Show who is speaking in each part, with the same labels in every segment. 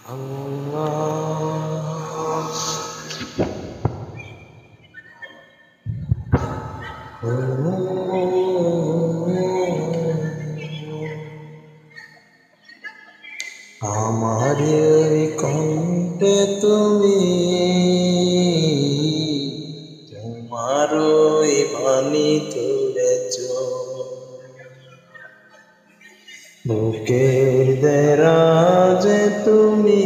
Speaker 1: আমার এই কণ্ঠে তুমি তোমার ওই বাণী তুলেছ, বুকের দেরাজে তুমি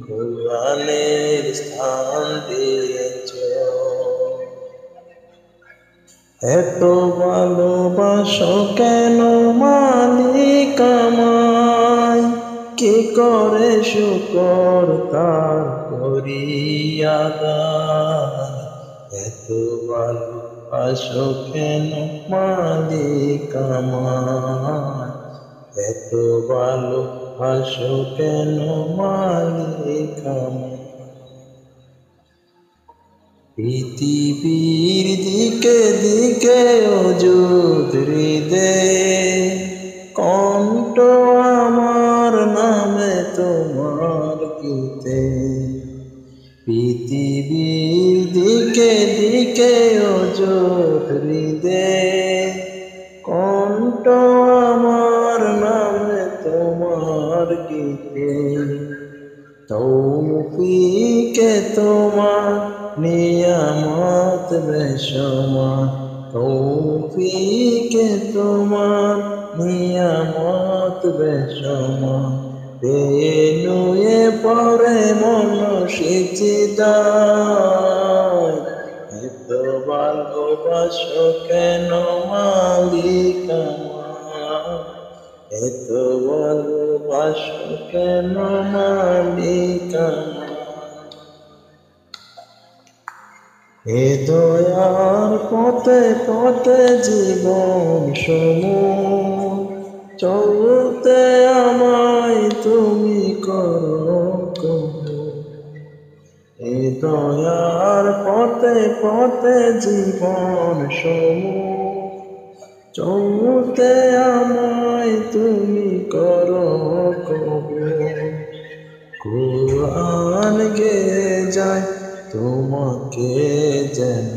Speaker 1: কোরআনের স্থান দিয়েছ। এত ভালোবাসো কেন মালিক আমায়, কি করে শুকর তার করিয়া দায়। এত ভালোবাসো কেন মালিক আমায়, এত ভালোবাসো কেন মালিক আমায়। পৃথিবীর দিকে দিকে অযুত হৃদয়ে কণ্ঠ আমার নামে তোমার গীতে। পৃথিবীর দিকে দিকে অযুত হৃদয়ে কণ্ঠ আমার নামে তোমার গীতে। তৌফিকে তোমার নিয়ামত বেশুমার, তৌফিকে তোমার নিয়ামত বেশুমার। নুয়ে পড়ে মন সিজদায়, এত ভালোবাসো কেন মালিক আমায়, এত ভালোবাসো কেন মালিক আমায়। এ দয়ার পথে পথে জীবন সমূহ চলতে আমায় তুমি করো কবুল। এ দয়ার পথে পথে জীবন সমূহ চলতে আমায় তুমি করো কবুল। কুরআন গেয়ে যায় তোমাকে যেন